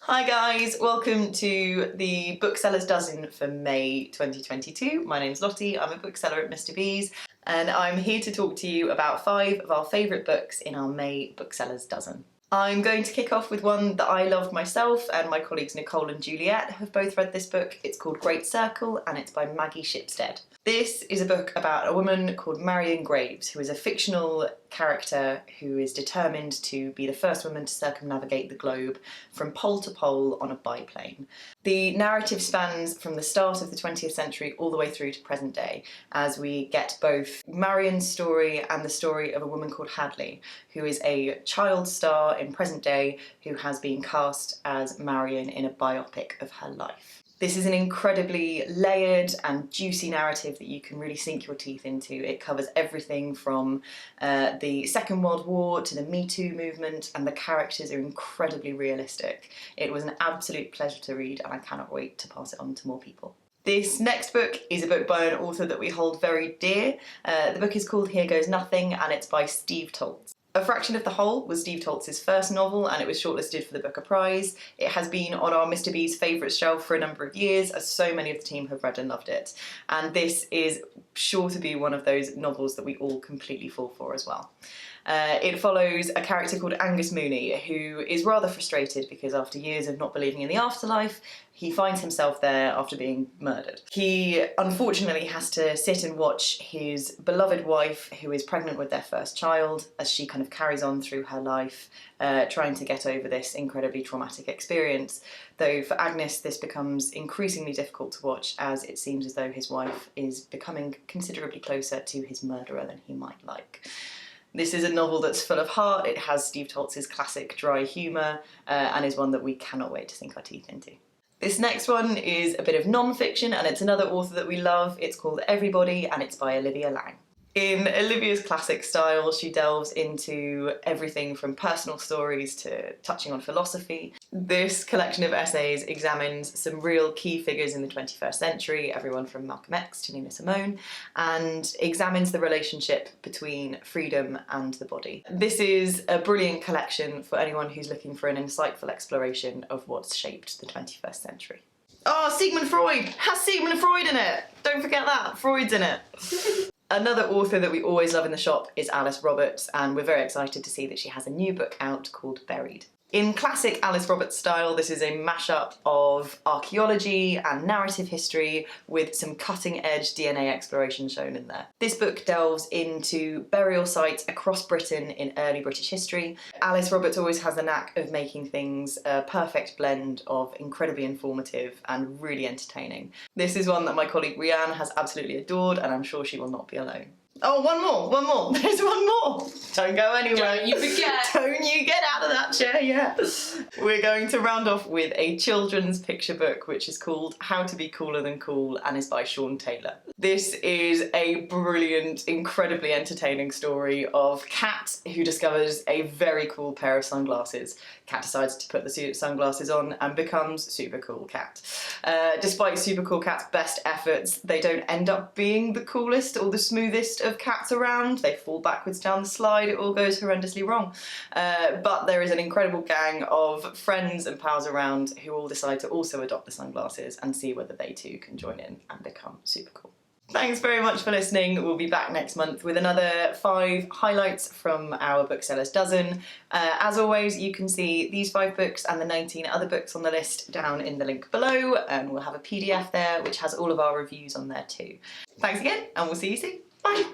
Hi guys, welcome to the Booksellers Dozen for May 2022. My name's Lottie, I'm a bookseller at Mr B's and I'm here to talk to you about 5 of our favourite books in our May Booksellers Dozen. I'm going to kick off with one that I loved myself, and my colleagues Nicole and Juliet have both read this book. It's called Great Circle and it's by Maggie Shipstead. This is a book about a woman called Marion Graves, who is a fictional character who is determined to be the first woman to circumnavigate the globe from pole to pole on a biplane. The narrative spans from the start of the 20th century all the way through to present day, as we get both Marion's story and the story of a woman called Hadley, who is a child star in present day who has been cast as Marion in a biopic of her life. This is an incredibly layered and juicy narrative that you can really sink your teeth into. It covers everything from the Second World War to the Me Too movement, and the characters are incredibly realistic. It was an absolute pleasure to read and I cannot wait to pass it on to more people. This next book is a book by an author that we hold very dear. The book is called Here Goes Nothing and it's by Steve Toltz. A Fraction of the Whole was Steve Toltz's first novel and it was shortlisted for the Booker Prize. It has been on our Mr B's favourites shelf for a number of years, as so many of the team have read and loved it. And this is sure to be one of those novels that we all completely fall for as well. It follows a character called Angus Mooney, who is rather frustrated because after years of not believing in the afterlife, he finds himself there after being murdered. He unfortunately has to sit and watch his beloved wife, who is pregnant with their first child, as she kind of carries on through her life, trying to get over this incredibly traumatic experience. Though for Agnes this becomes increasingly difficult to watch, as it seems as though his wife is becoming considerably closer to his murderer than he might like. This is a novel that's full of heart. It has Steve Toltz's classic dry humour and is one that we cannot wait to sink our teeth into. This next one is a bit of non-fiction and it's another author that we love. It's called Everybody and it's by Olivia Laing. In Olivia's classic style, she delves into everything from personal stories to touching on philosophy. This collection of essays examines some real key figures in the 21st century, everyone from Malcolm X to Nina Simone, and examines the relationship between freedom and the body. This is a brilliant collection for anyone who's looking for an insightful exploration of what's shaped the 21st century. Oh, Sigmund Freud! Has Sigmund Freud in it! Don't forget that, Freud's in it. Another author that we always love in the shop is Alice Roberts, and we're very excited to see that she has a new book out called Buried. In classic Alice Roberts style, this is a mashup of archaeology and narrative history with some cutting-edge DNA exploration shown in there. This book delves into burial sites across Britain in early British history. Alice Roberts always has the knack of making things a perfect blend of incredibly informative and really entertaining. This is one that my colleague Rianne has absolutely adored, and I'm sure she will not be alone. Oh, one more, there's one more. Don't go anywhere. Don't you forget. Don't you get out of that chair yet. We're going to round off with a children's picture book which is called How to Be Cooler Than Cool and is by Sean Taylor. This is a brilliant, incredibly entertaining story of Kat, who discovers a very cool pair of sunglasses. Kat decides to put the sunglasses on and becomes Super Cool Kat. Despite Super Cool Kat's best efforts, they don't end up being the coolest or the smoothest of cats around. They fall backwards down the slide, it all goes horrendously wrong. But there is an incredible gang of friends and pals around who all decide to also adopt the sunglasses and see whether they too can join in and become super cool. Thanks very much for listening. We'll be back next month with another 5 highlights from our Booksellers Dozen. As always, you can see these 5 books and the 19 other books on the list down in the link below, and we'll have a PDF there which has all of our reviews on there too. Thanks again, and we'll see you soon. Bye!